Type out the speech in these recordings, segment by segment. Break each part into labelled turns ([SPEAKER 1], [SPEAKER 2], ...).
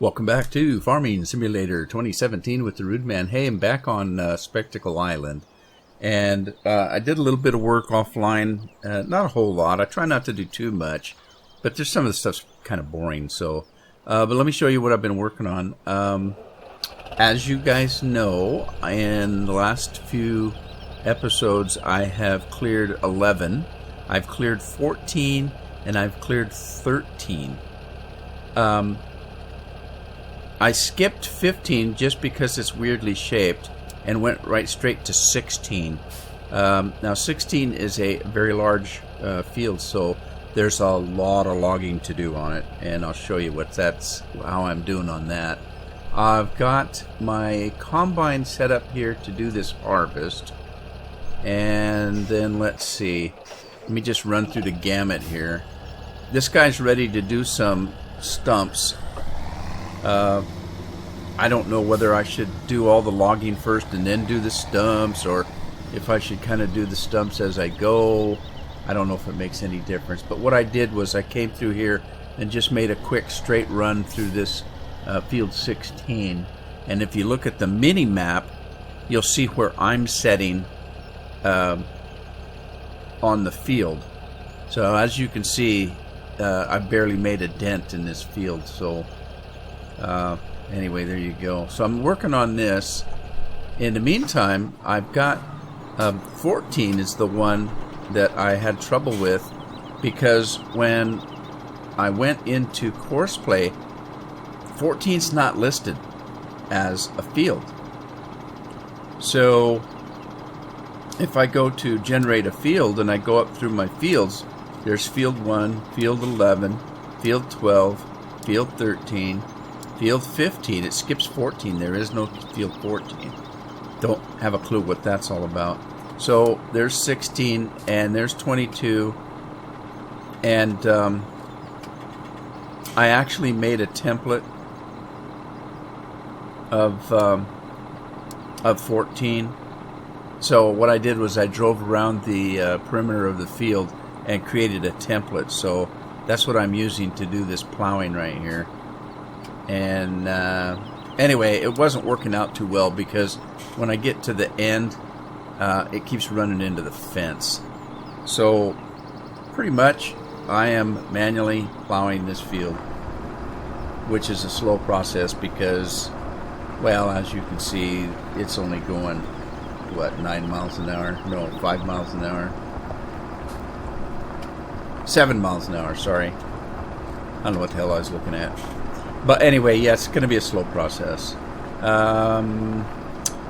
[SPEAKER 1] Welcome back to Farming Simulator 2017 with the Rude Man. Hey, I'm back on Spectacle Island, and I did a little bit of work offline, not a whole lot. I try not to do too much, but there's some of the stuff's kind of boring. So, but let me show you what I've been working on. As you guys know, in the last few episodes, I have cleared 11. I've cleared 14, and I've cleared 13. I skipped 15 just because it's weirdly shaped and went right straight to 16. Now 16 is a very large field, so there's a lot of logging to do on it, and I'll show you how I'm doing on that. I've got my combine set up here to do this harvest, and then let's see. Let me just run through the gamut here. This guy's ready to do some stumps. I don't know whether I should do all the logging first and then do the stumps, or if I should kind of do the stumps as I go. I don't know if it makes any difference, but what I did was I came through here and just made a quick straight run through this field 16, and if you look at the mini map, you'll see where I'm setting on the field. So as you can see, I barely made a dent in this field, so anyway, there you go. So I'm working on this. In the meantime, I've got 14 is the one that I had trouble with, because when I went into Courseplay, 14's not listed as a field. So if I go to generate a field and I go up through my fields, there's field 1, field 11, field 12, field 13, field 15. It skips 14. There is no field 14. Don't have a clue what that's all about. So there's 16 and there's 22, and I actually made a template of 14. So what I did was I drove around the perimeter of the field and created a template. So that's what I'm using to do this plowing right here. And anyway, it wasn't working out too well, because when I get to the end, it keeps running into the fence. So pretty much I am manually plowing this field, which is a slow process because, well, as you can see, it's only going, what, 9 miles an hour? No, 5 miles an hour. 7 miles an hour, sorry. I don't know what the hell I was looking at. But anyway, yeah, it's going to be a slow process.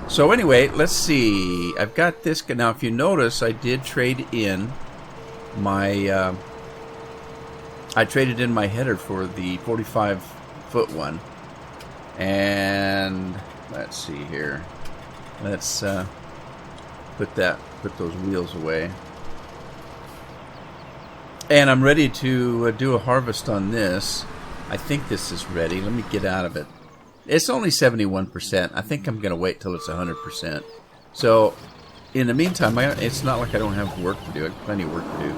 [SPEAKER 1] So anyway, let's see. I've got this. Now, if you notice, I did trade in my... I traded in my header for the 45-foot one. And let's see here. Let's put those wheels away. And I'm ready to do a harvest on this. I think this is ready. Let me get out of it. It's only 71%. I think I'm going to wait till it's 100%. So, in the meantime, it's not like I don't have work to do. I have plenty of work to do.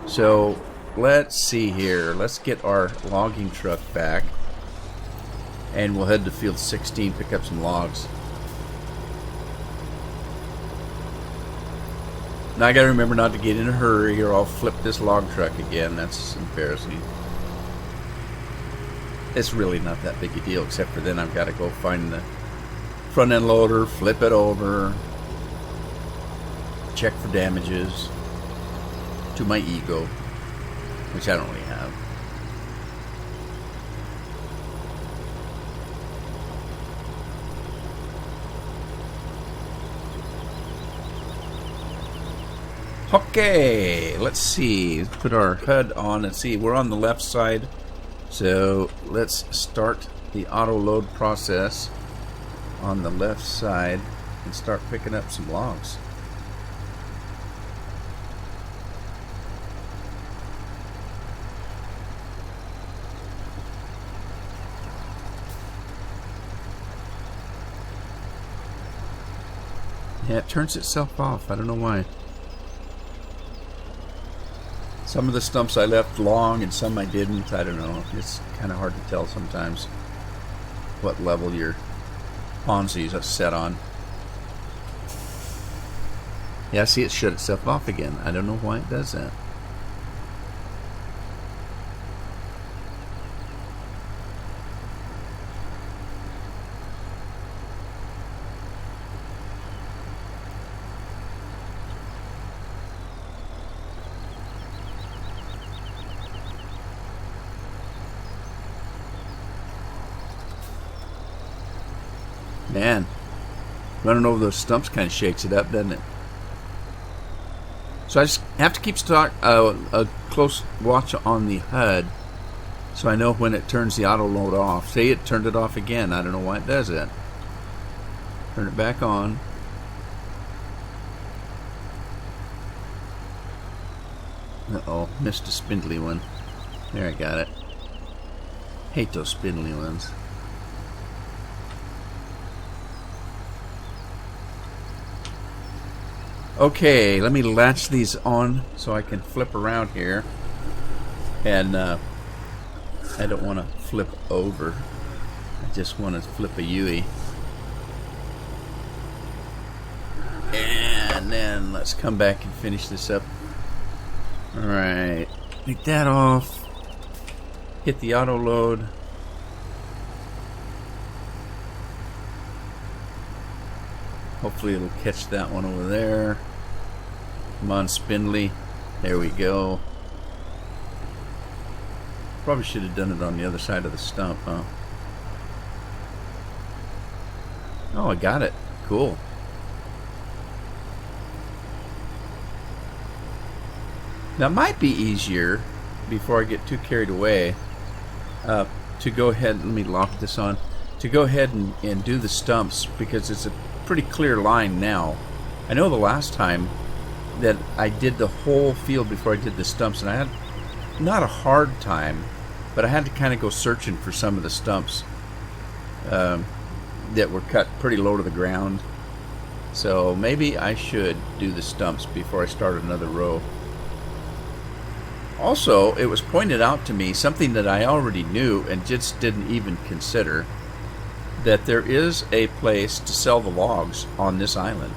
[SPEAKER 1] So, let's see here. Let's get our logging truck back. And we'll head to field 16, pick up some logs. Now I gotta remember not to get in a hurry or I'll flip this log truck again. That's embarrassing. It's really not that big a deal, except for then I've got to go find the front end loader, flip it over, check for damages to my ego, which I don't really have. Okay, let's see. Let's put our HUD on and see. We're on the left side. So let's start the auto load process on the left side and start picking up some logs. Yeah, it turns itself off. I don't know why. Some of the stumps I left long and some I didn't. I don't know. It's kind of hard to tell sometimes. what level your Ponzi's are set on. Yeah, see, it shut itself off again. I don't know why it does that. Man, running over those stumps kind of shakes it up, doesn't it? So I just have to keep a close watch on the HUD so I know when it turns the auto load off. Say it turned it off again. I don't know why it does that. Turn it back on. Uh-oh, missed a spindly one. There, I got it. Hate those spindly ones. Okay, let me latch these on so I can flip around here. And I don't want to flip over. I just want to flip a Yui. And then let's come back and finish this up. Alright, take that off. Hit the auto load. Hopefully it'll catch that one over there. Come on, spindly. There we go. Probably should have done it on the other side of the stump, huh? Oh, I got it. Cool. Now it might be easier, before I get too carried away, to go ahead, let me lock this on, to go ahead and do the stumps, because it's a pretty clear line now. I know the last time that I did the whole field before I did the stumps, and I had not a hard time, but I had to kind of go searching for some of the stumps that were cut pretty low to the ground. So maybe I should do the stumps before I start another row. Also, it was pointed out to me, something that I already knew and just didn't even consider, that there is a place to sell the logs on this island.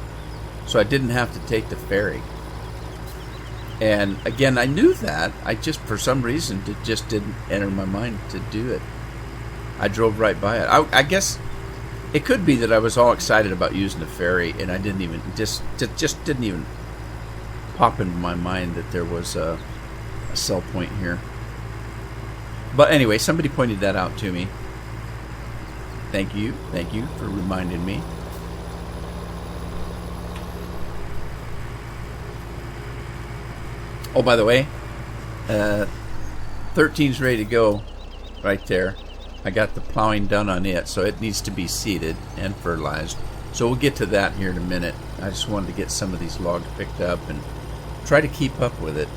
[SPEAKER 1] So I didn't have to take the ferry. And again, I knew that. I just, for some reason, it just didn't enter my mind to do it. I drove right by it. I guess it could be that I was all excited about using the ferry, and I didn't even, just didn't even pop into my mind that there was a sell point here. But anyway, somebody pointed that out to me. Thank you for reminding me. Oh, by the way, 13's ready to go right there. I got the plowing done on it, so it needs to be seeded and fertilized. So we'll get to that here in a minute. I just wanted to get some of these logs picked up and try to keep up with it.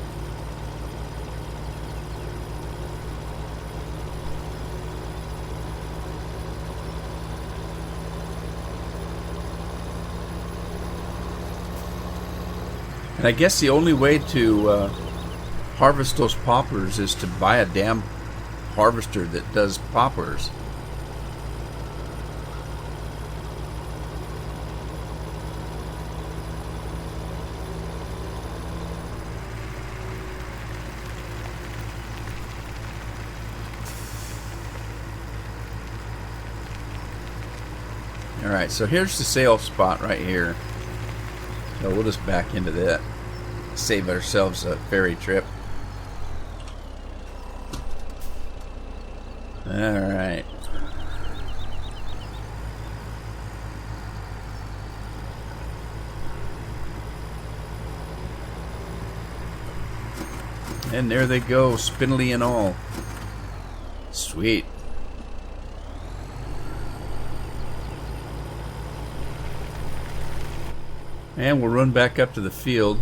[SPEAKER 1] And I guess the only way to harvest those poplars is to buy a damn harvester that does poplars. Alright, so here's the sale spot right here. So we'll just back into that. Save ourselves a ferry trip. Alright. And there they go, spindly and all. Sweet. And we'll run back up to the field.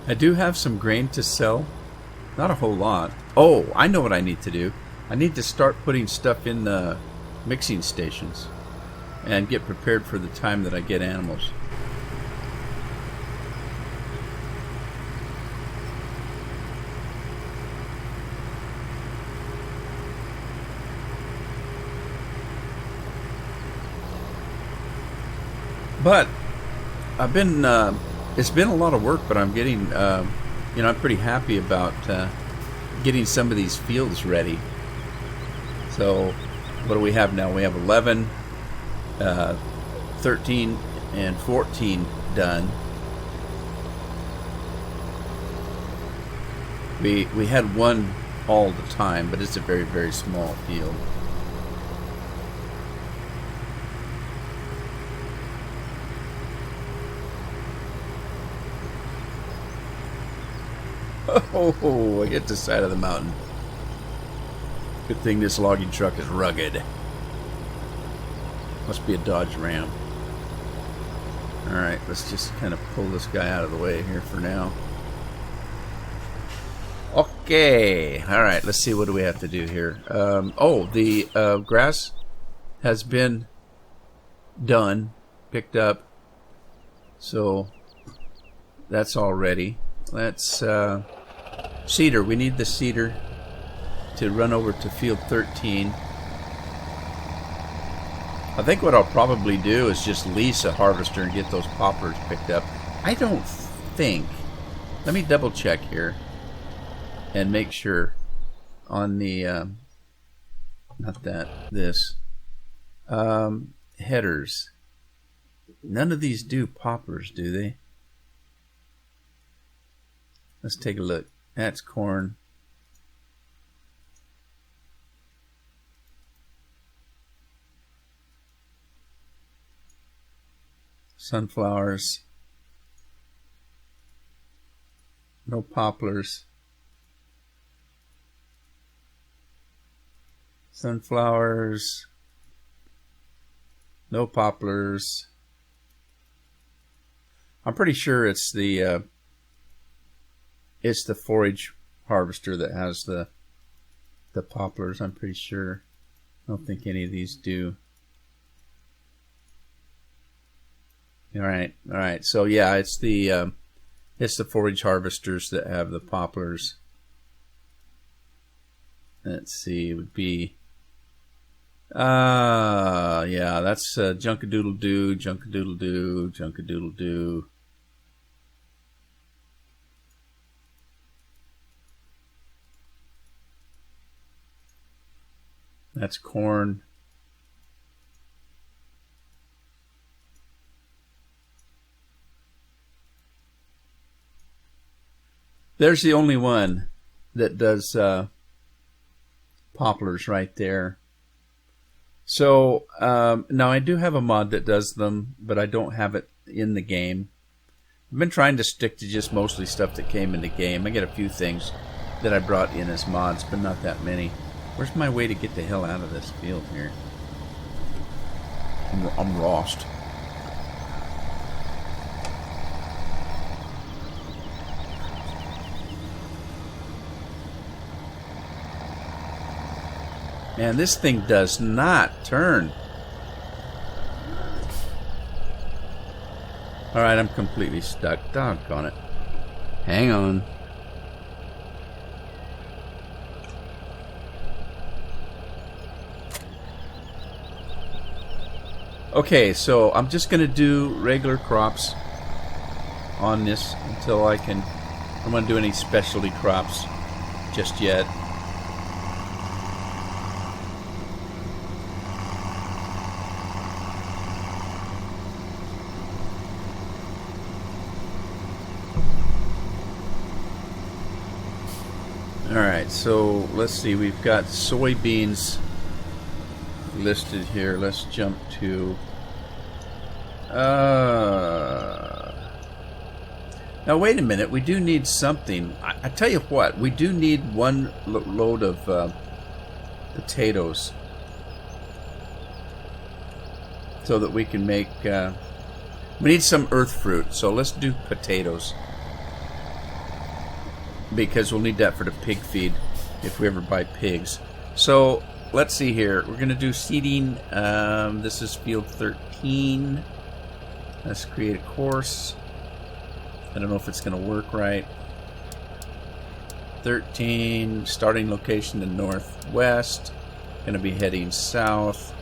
[SPEAKER 1] I do have some grain to sell. Not a whole lot. Oh, I know what I need to do. I need to start putting stuff in the mixing stations and get prepared for the time that I get animals. But I've been, it's been a lot of work, but I'm getting, you know, I'm pretty happy about getting some of these fields ready. So what do we have now? We have 11, 13, and 14 done. We had one all the time, but it's a very, very small field. Oh, I hit the side of the mountain. Good thing this logging truck is rugged. Must be a Dodge Ram. Alright, let's just kind of pull this guy out of the way here for now. Okay, alright, let's see, what do we have to do here? Oh, the grass has been done, picked up, so that's all ready. Let's cedar, we need the cedar to run over to field 13. I think what I'll probably do is just lease a harvester and get those poplars picked up. I don't think, let me double check here and make sure on the not that, this headers, none of these do poplars, do they? Let's take a look. That's corn. Sunflowers. No poplars. Sunflowers. No poplars. I'm pretty sure it's the forage harvester that has the poplars. I'm pretty sure. I don't think any of these do. All right. So yeah, it's the forage harvesters that have the poplars. Let's see, it would be yeah, that's Junkadoodle-Doo, Junkadoodle-Doo, Junkadoodle-Doo. That's corn. There's the only one that does poplars right there. So now I do have a mod that does them, but I don't have it in the game. I've been trying to stick to just mostly stuff that came in the game. I get a few things that I brought in as mods, but not that many. Where's my way to get the hell out of this field here? I'm lost. Man, this thing does not turn. Alright, I'm completely stuck. Doggone it. Hang on. Okay, so I'm just going to do regular crops on this until I can... I don't want to do any specialty crops just yet. Alright, so let's see, we've got soybeans listed here. Let's jump to now wait a minute, we do need something. I tell you what, we do need one load of potatoes so that we can make we need some earth fruit, so let's do potatoes because we'll need that for the pig feed if we ever buy pigs. So let's see here. We're going to do seeding. This is field 13. Let's create a course. I don't know if it's going to work right. 13, starting location to northwest. Going to be heading south.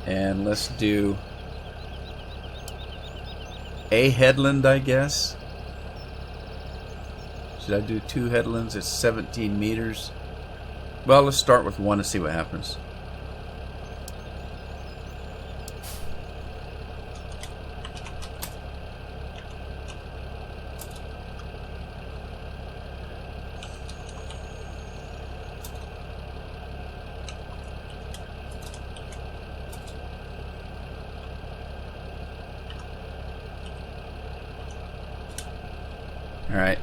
[SPEAKER 1] And let's do a headland, I guess. Should I do 2 headlands? It's 17 meters. Well, let's start with 1 and see what happens. All right.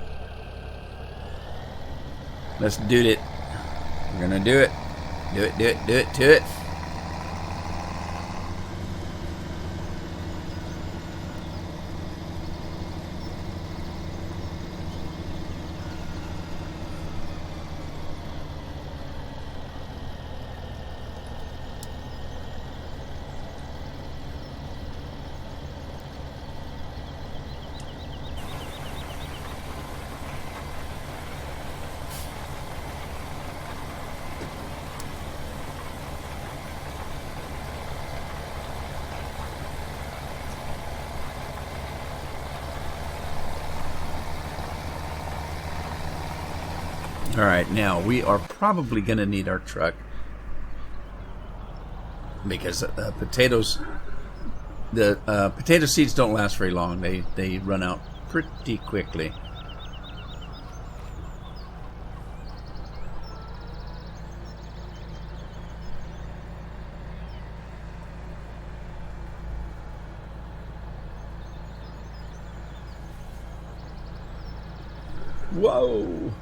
[SPEAKER 1] Let's do it. We're gonna do it. Do it, do it, do it, do it. Alright, now we are probably going to need our truck because potatoes, the potato seeds don't last very long. They run out pretty quickly. Whoa!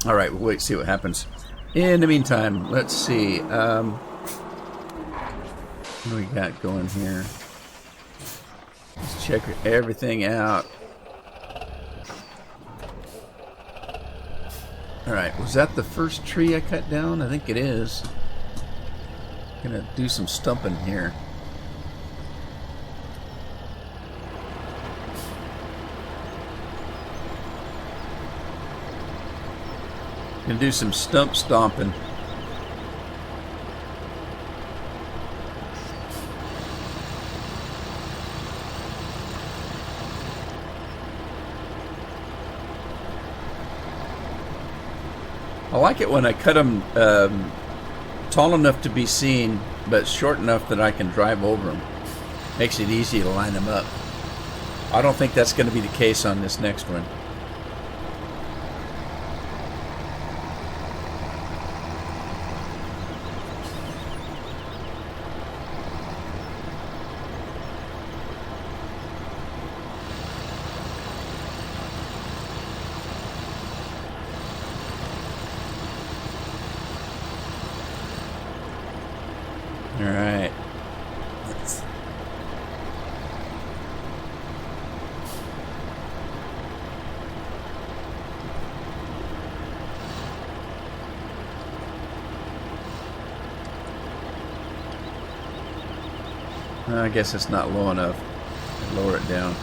[SPEAKER 1] All right, we'll wait, see what happens. In the meantime, let's see. What do we got going here? Let's check everything out. All right, was that the first tree I cut down? I think it is. Gonna do some stumping here. Gonna do some stump stomping. I like it when I cut them tall enough to be seen, but short enough that I can drive over them. Makes it easy to line them up. I don't think that's going to be the case on this next one. All right. I guess it's not low enough. Lower it down.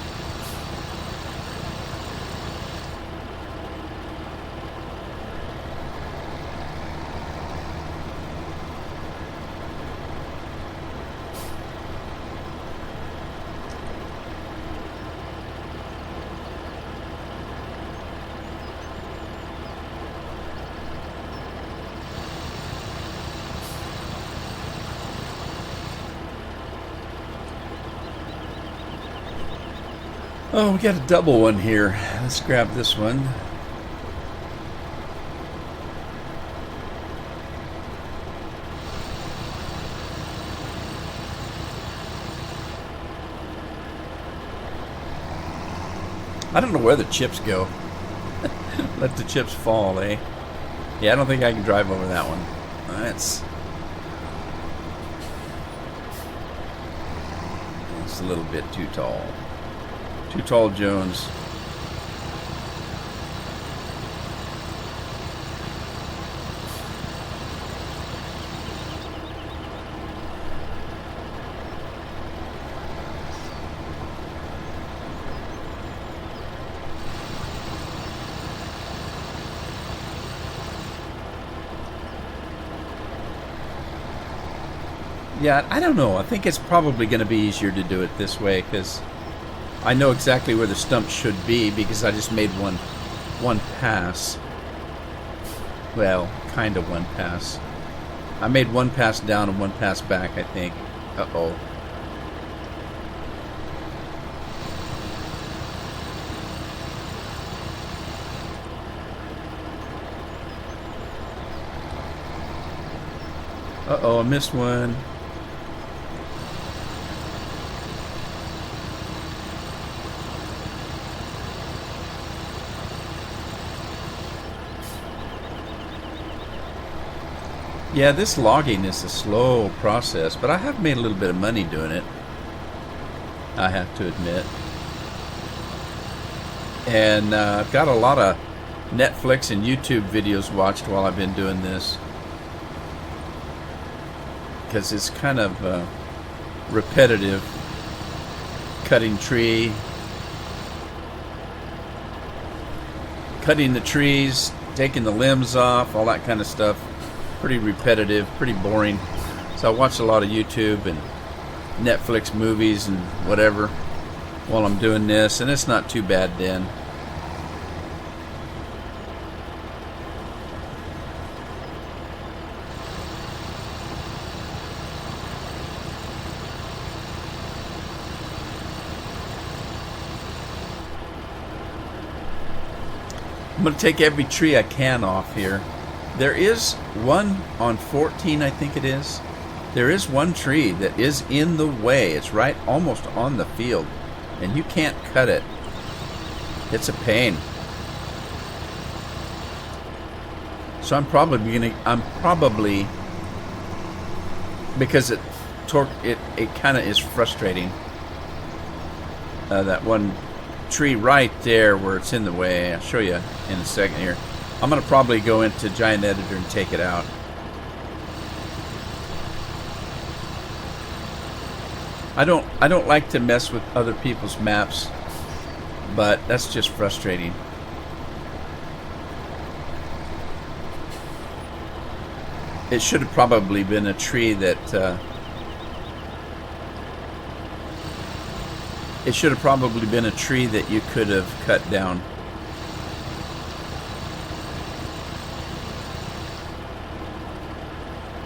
[SPEAKER 1] Oh, we got a double one here. Let's grab this one. I don't know where the chips go. Let the chips fall, eh? Yeah, I don't think I can drive over that one. It's a little bit too tall. Too tall, Jones. Yeah, I don't know. I think it's probably going to be easier to do it this way because I know exactly where the stump should be because I just made one pass. Well, kind of one pass. I made one pass down and one pass back, I think. Uh-oh. Uh-oh, I missed one. Yeah, this logging is a slow process, but I have made a little bit of money doing it, I have to admit. And I've got a lot of Netflix and YouTube videos watched while I've been doing this. Because it's kind of repetitive. Cutting tree. Cutting the trees, taking the limbs off, all that kind of stuff. Pretty repetitive, pretty boring. So I watch a lot of YouTube and Netflix movies and whatever while I'm doing this, and it's not too bad then. I'm going to take every tree I can off here. There is one on 14, I think it is. There is one tree that is in the way. It's right almost on the field, and you can't cut it. It's a pain. So I'm probably because it kind of is frustrating. That one tree right there where it's in the way. I'll show you in a second here. I'm going to probably go into Giant Editor and take it out. I don't like to mess with other people's maps, but that's just frustrating. It should have probably been a tree that it should have probably been a tree that you could have cut down.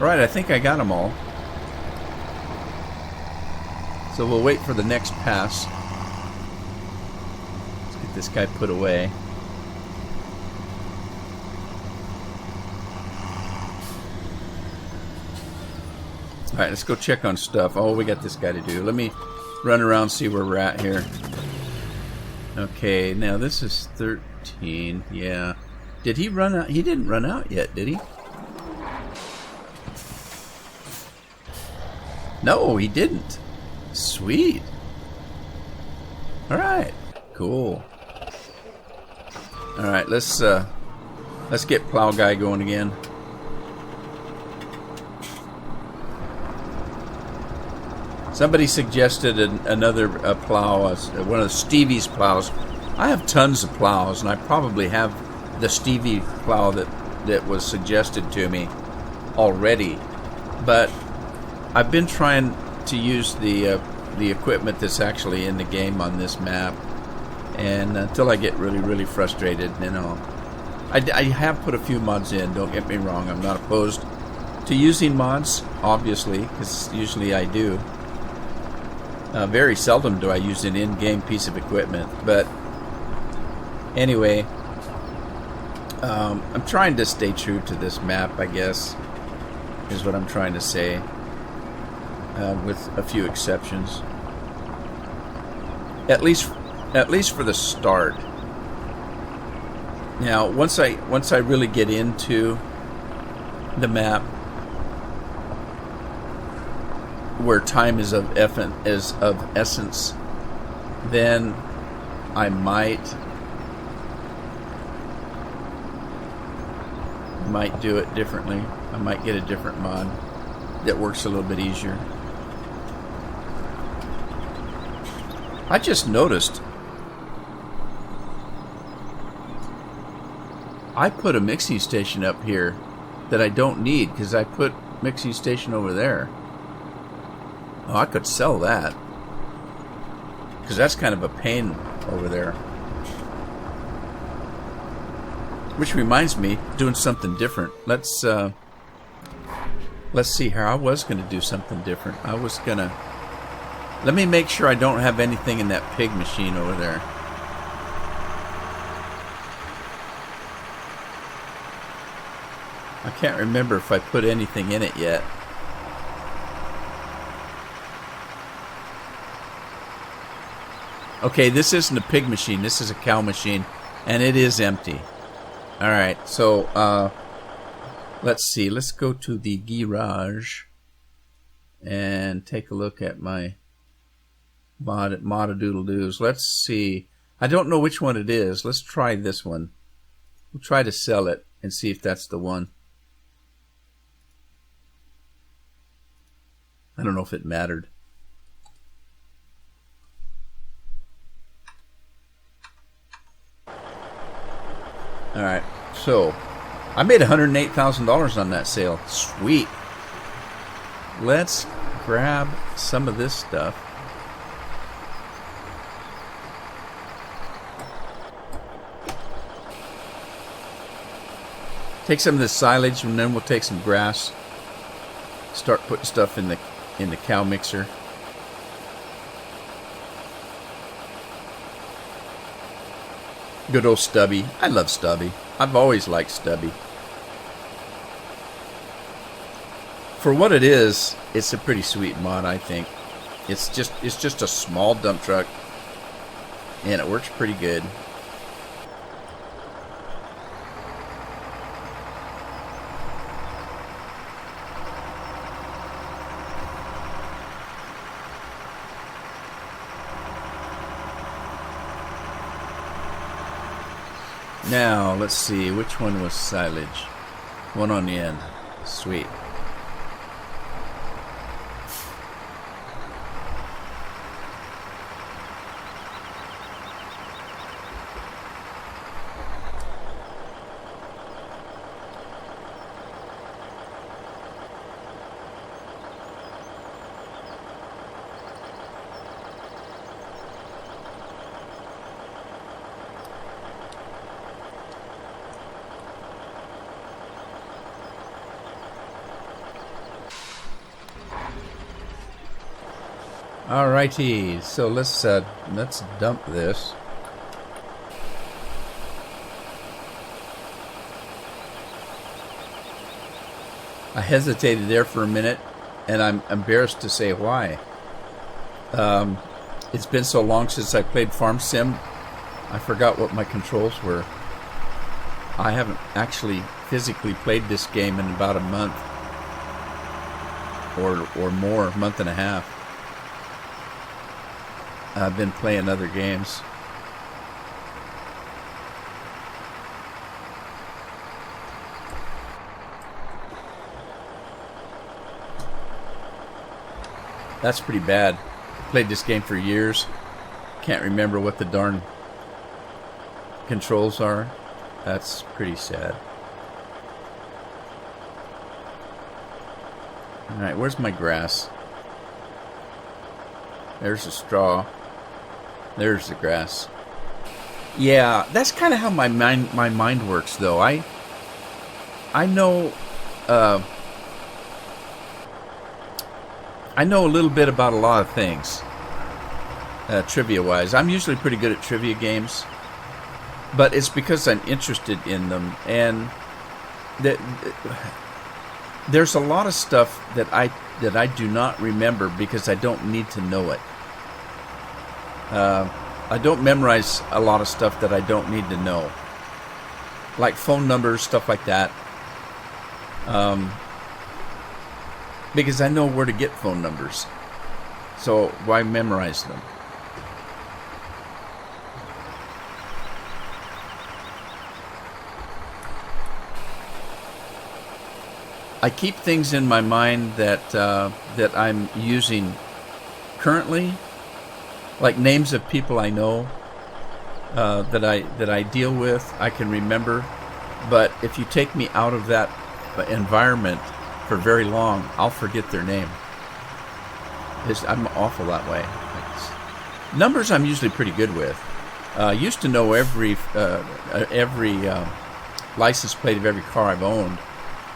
[SPEAKER 1] Alright, I think I got them all. So we'll wait for the next pass. Let's get this guy put away. Alright, let's go check on stuff. Oh, we got this guy to do. Let me run around, see where we're at here. Okay, now this is 13. Yeah. Did he run out? He didn't run out yet, did he? No, he didn't. Sweet. Alright. Cool. Alright, let's get Plow Guy going again. Somebody suggested another plow, one of the Stevie's plows. I have tons of plows, and I probably have the Stevie plow that was suggested to me already. But I've been trying to use the equipment that's actually in the game on this map, and until I get really frustrated, you know. I have put a few mods in, don't get me wrong. I'm not opposed to using mods, obviously, because usually I do. Very seldom do I use an in-game piece of equipment, but anyway, I'm trying to stay true to this map, I guess, is what I'm trying to say, with a few exceptions. At least for the start. Now, once I really get into the map, where time is of essence, then I might do it differently. I might get a different mod that works a little bit easier. I just noticed I put a mixing station up here that I don't need because I put mixing station over there. Oh, I could sell that because that's kind of a pain over there. Which reminds me, doing something different. Let's see here. I was going to do something different. Let me make sure I don't have anything in that pig machine over there. I can't remember if I put anything in it yet. Okay, this isn't a pig machine. This is a cow machine, and it is empty. Alright, so let's see. Let's go to the garage and take a look at my mod-a-doodle-doos. Let's see. I don't know which one it is. Let's try this one. We'll try to sell it and see if that's the one. I don't know if it mattered. Alright, so I made $108,000 on that sale. Sweet. Let's grab some of this stuff. Take some of this silage and then we'll take some grass. Start putting stuff in the cow mixer. Good old Stubby. I love Stubby. I've always liked Stubby. For what it is, it's a pretty sweet mod, I think. It's just a small dump truck, and it works pretty good. Now, let's see, which one was silage? One on the end. Sweet. Alrighty, so let's dump this. I hesitated there for a minute, and I'm embarrassed to say why. It's been so long since I played Farm Sim, I forgot what my controls were. I haven't actually physically played this game in about a month or more, a month and a half. I've been playing other games. That's pretty bad. Played this game for years. Can't remember what the darn controls are. That's pretty sad. Alright, where's my grass? There's the straw. There's the grass. Yeah, that's kind of how my mind works, though. I know I know a little bit about a lot of things, trivia-wise. I'm usually pretty good at trivia games, but it's because I'm interested in them, and there's a lot of stuff that I do not remember because I don't need to know it. I don't memorize a lot of stuff that I don't need to know, like phone numbers, stuff like that. because I know where to get phone numbers. So why memorize them? I keep things in my mind that that I'm using currently, like names of people I know that I deal with. I can remember, but if you take me out of that environment for very long, I'll forget their name. I'm awful that way. Numbers I'm usually pretty good with. Used to know every license plate of every car I've owned.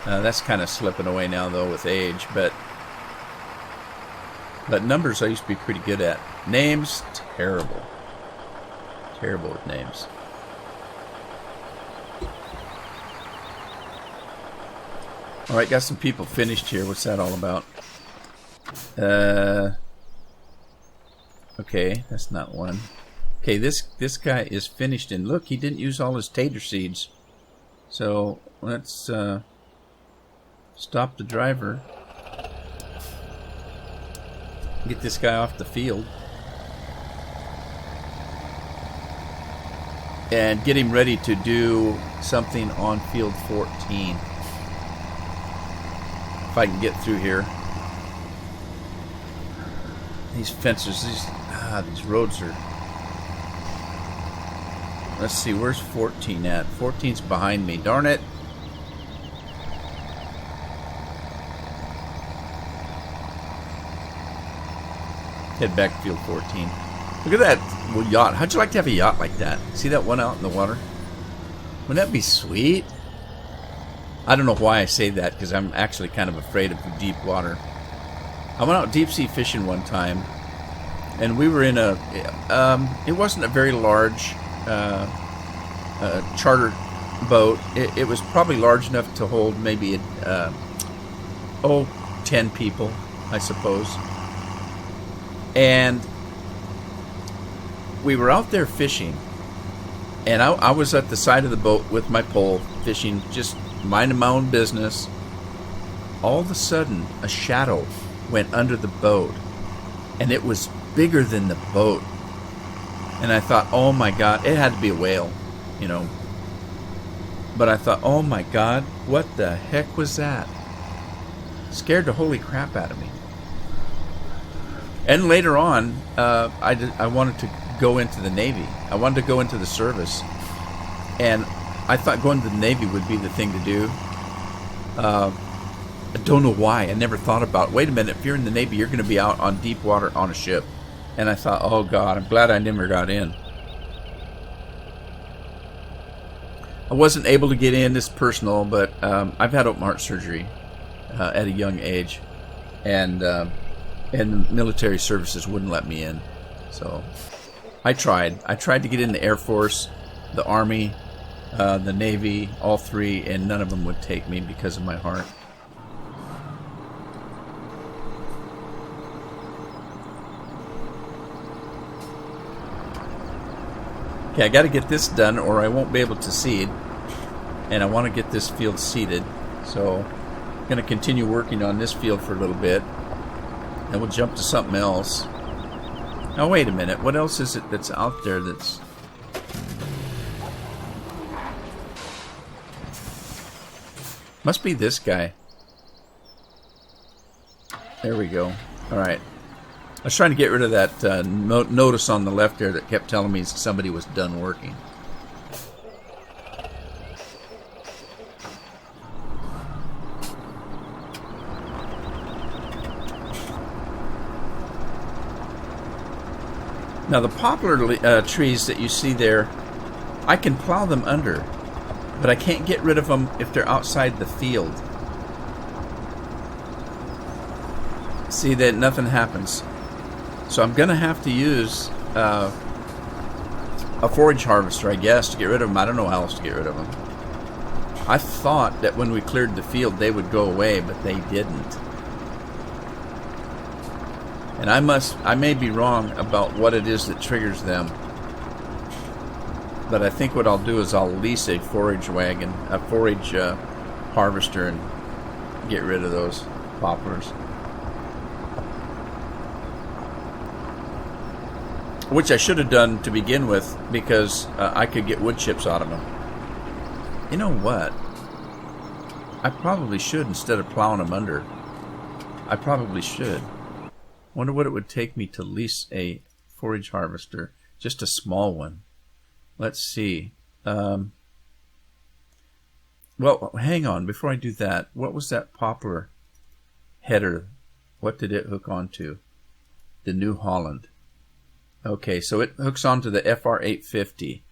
[SPEAKER 1] That's kind of slipping away now, though, with age. But numbers I used to be pretty good at. Names, terrible. Terrible with names. All right, got some people finished here. What's that all about? Okay, that's not one. Okay, this guy is finished, and look, he didn't use all his tater seeds. So let's stop the driver. Get this guy off the field. And get him ready to do something on field 14. If I can get through here. These fences, these roads are... Let's see, where's 14 at? 14's behind me, darn it. Head back to field 14. Look at that yacht. How'd you like to have a yacht like that? See that one out in the water? Wouldn't that be sweet? I don't know why I say that, because I'm actually kind of afraid of the deep water. I went out deep sea fishing one time, and we were in a, it wasn't a very large charter boat. It was probably large enough to hold maybe 10 people, I suppose. And we were out there fishing, and I was at the side of the boat with my pole fishing, just minding my own business. All of a sudden, a shadow went under the boat, and it was bigger than the boat. And I thought, oh my God, it had to be a whale, you know. But I thought, oh my God, what the heck was that? Scared the holy crap out of me. And later on, I wanted to go into the Navy. I wanted to go into the service. And I thought going to the Navy would be the thing to do. I don't know why. I never thought about, wait a minute, if you're in the Navy, you're going to be out on deep water on a ship. And I thought, oh God, I'm glad I never got in. I wasn't able to get in, this personal, but I've had open heart surgery at a young age. And the military services wouldn't let me in. So I tried. I tried to get in the Air Force, the Army, the Navy, all three, and none of them would take me because of my heart. Okay, I got to get this done or I won't be able to seed. And I want to get this field seeded. So I'm going to continue working on this field for a little bit. And we'll jump to something else. Now wait a minute, what else is it that's out there that's... Must be this guy. There we go. Alright. I was trying to get rid of that notice on the left there that kept telling me somebody was done working. Now the poplar trees that you see there, I can plow them under, but I can't get rid of them if they're outside the field. See that nothing happens. So I'm going to have to use a forage harvester, I guess, to get rid of them. I don't know how else to get rid of them. I thought that when we cleared the field they would go away, but they didn't. And I may be wrong about what it is that triggers them. But I think what I'll do is I'll lease a forage wagon, a forage harvester, and get rid of those poplars. which I should have done to begin with, because I could get wood chips out of them. You know what? I probably should, instead of plowing them under. I probably should. Wonder what it would take me to lease a forage harvester. Just a small one. Let's see. Well, hang on. Before I do that, what was that poplar header? What did it hook onto? The New Holland. Okay, so it hooks onto the FR850.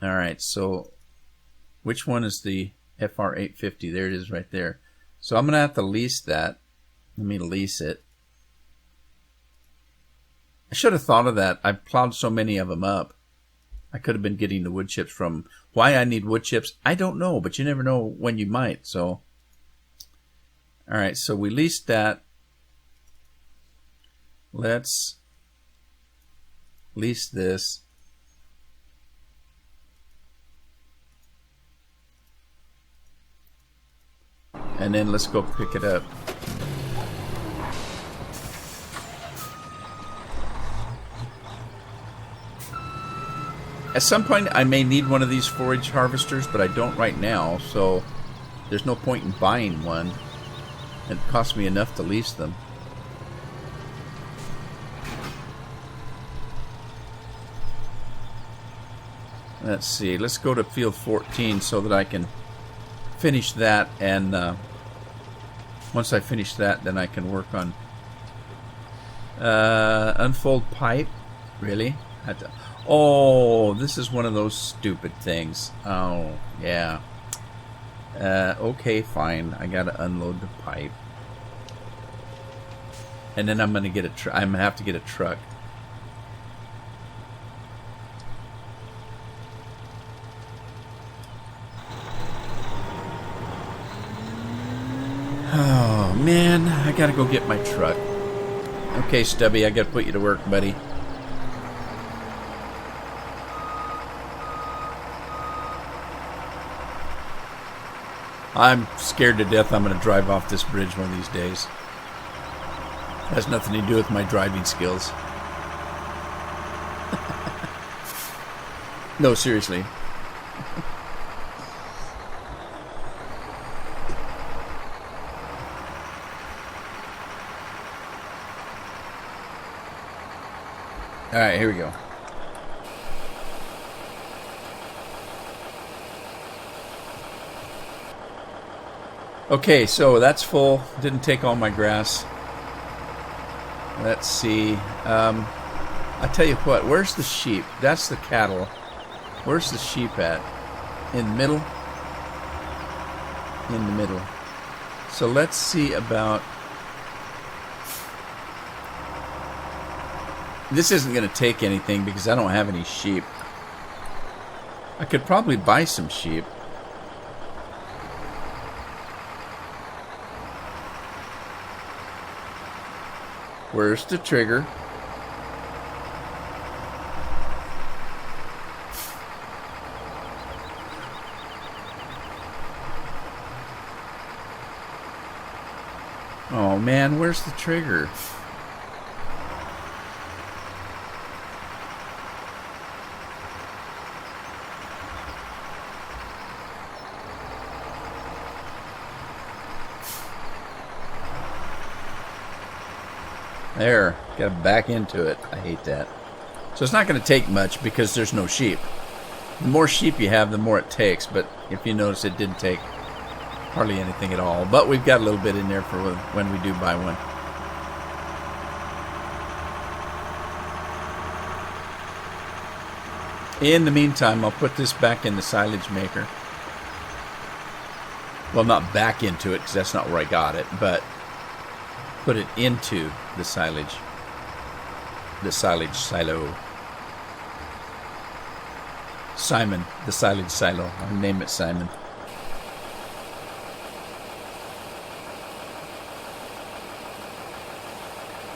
[SPEAKER 1] Alright, so which one is the FR850? There it is right there. So I'm going to have to lease that. Let me lease it. I should have thought of that. I've plowed so many of them up. I could have been getting the wood chips from. Why I need wood chips, I don't know, but you never know when you might. So, all right, so we leased that. Let's lease this. And then let's go pick it up. At some point I may need one of these forage harvesters, but I don't right now, so there's no point in buying one. It costs me enough to lease them. Let's see, let's go to field 14 so that I can finish that, and once I finish that, then I can work on unfold pipe. Really? Oh, this is one of those stupid things. Oh, yeah. Okay, fine. I gotta unload the pipe, and then I'm gonna get I'm gonna have to get a truck. Oh man, I gotta go get my truck. Okay, Stubby, I gotta put you to work, buddy. I'm scared to death I'm going to drive off this bridge one of these days. It has nothing to do with my driving skills. No, seriously. Alright, here we go. Okay, so that's full. Didn't take all my grass. Let's see. I tell you what, where's the sheep? That's the cattle. Where's the sheep at? In the middle? In the middle. So let's see about... This isn't going to take anything because I don't have any sheep. I could probably buy some sheep. Where's the trigger? Oh man, where's the trigger? There, got to back into it. I hate that. So it's not going to take much because there's no sheep. The more sheep you have, the more it takes. But if you notice, it didn't take hardly anything at all. But we've got a little bit in there for when we do buy one. In the meantime, I'll put this back in the silage maker. Well, not back into it because that's not where I got it, but put it into the silage silo. Simon, the silage silo. I'll name it Simon.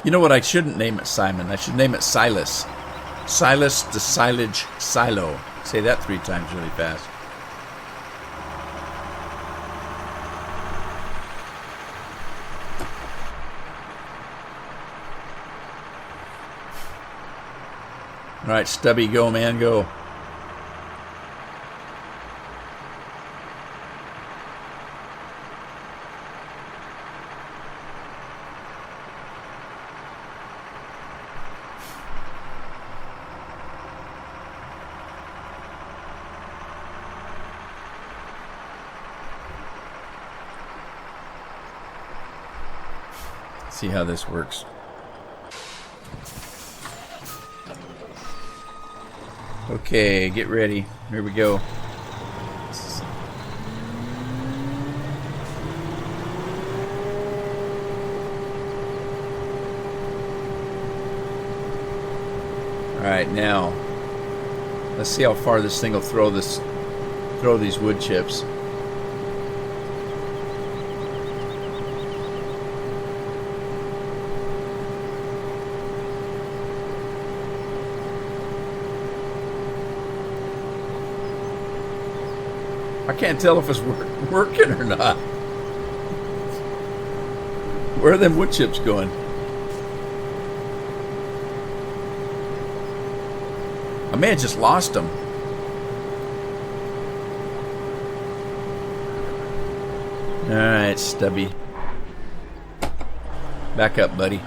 [SPEAKER 1] You know what? I shouldn't name it Simon. I should name it Silas. Silas the silage silo. Say that 3 times really fast. All right, Stubby, go, man, go. See how this works. Okay, get ready. Here we go. Alright, now let's see how far this thing will throw these wood chips. I can't tell if it's working or not. Where are them wood chips going? I may have just lost them. Alright, Stubby. Back up, buddy.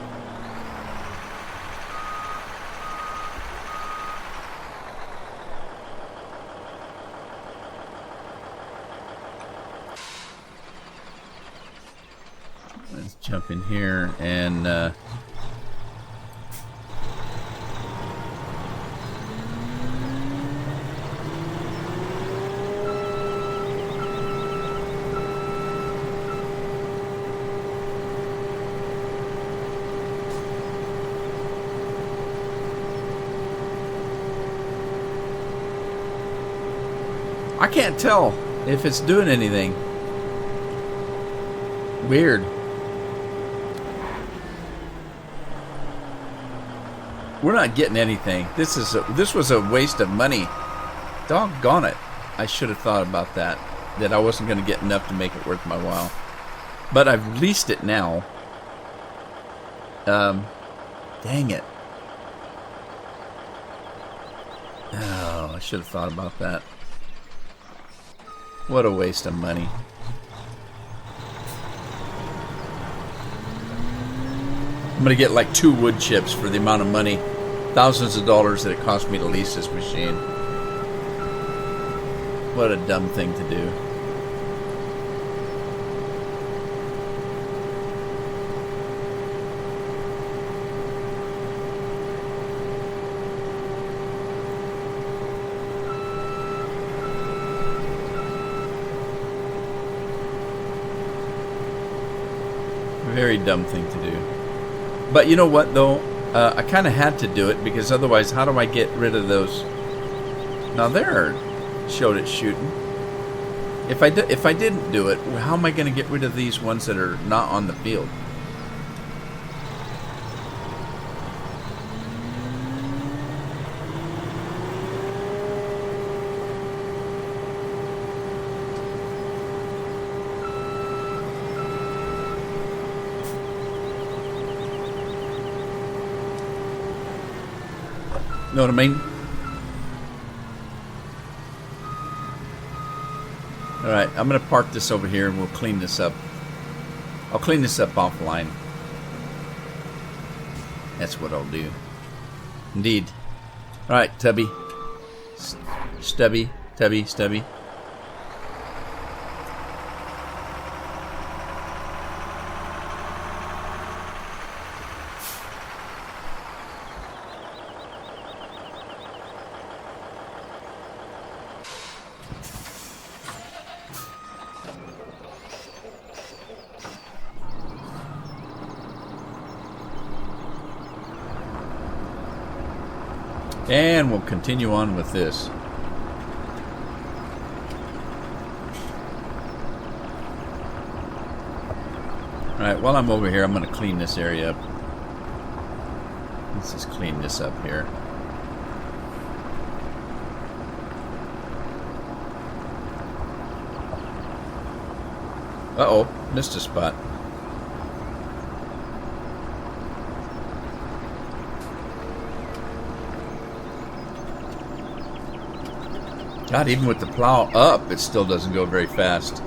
[SPEAKER 1] Let's jump in here and I can't tell if it's doing anything. Weird. We're not getting anything. This was a waste of money. Doggone it. I should have thought about that. That I wasn't going to get enough to make it worth my while. But I've leased it now. Dang it. Oh, I should have thought about that. What a waste of money. I'm going to get like 2 wood chips for the amount of money, thousands of dollars that it cost me to lease this machine. What a dumb thing to do. Very dumb thing to do. But you know what, though? I kind of had to do it, because otherwise, how do I get rid of those? Now there, showed it shooting. If I didn't do it, how am I going to get rid of these ones that are not on the field? Know what I mean? Alright, I'm going to park this over here and we'll clean this up. I'll clean this up offline. That's what I'll do. Indeed. Alright, Tubby. Stubby. Tubby. Stubby. And we'll continue on with this. Alright, while I'm over here, I'm going to clean this area up. Let's just clean this up here. Uh-oh, missed a spot. God, even with the plow up, it still doesn't go very fast.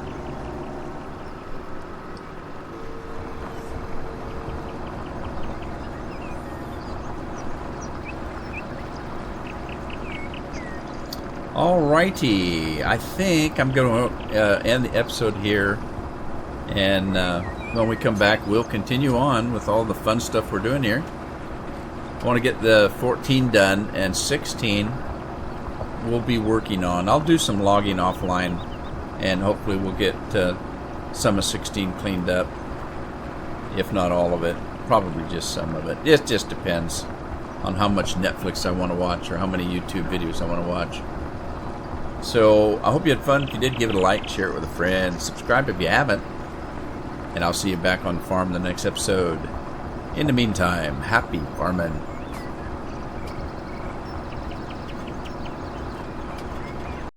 [SPEAKER 1] Alrighty, I think I'm going to end the episode here, and when we come back, we'll continue on with all the fun stuff we're doing here. I want to get the 14 done, and 16 we'll be working on. I'll do some logging offline, and hopefully we'll get some of 16 cleaned up, if not all of it. Probably just some of it. It just depends on how much Netflix I want to watch or how many YouTube videos I want to watch. So I hope you had fun. If you did, give it a like, share it with a friend, subscribe if you haven't, and I'll see you back on the farm in the next episode. In the meantime, happy farming.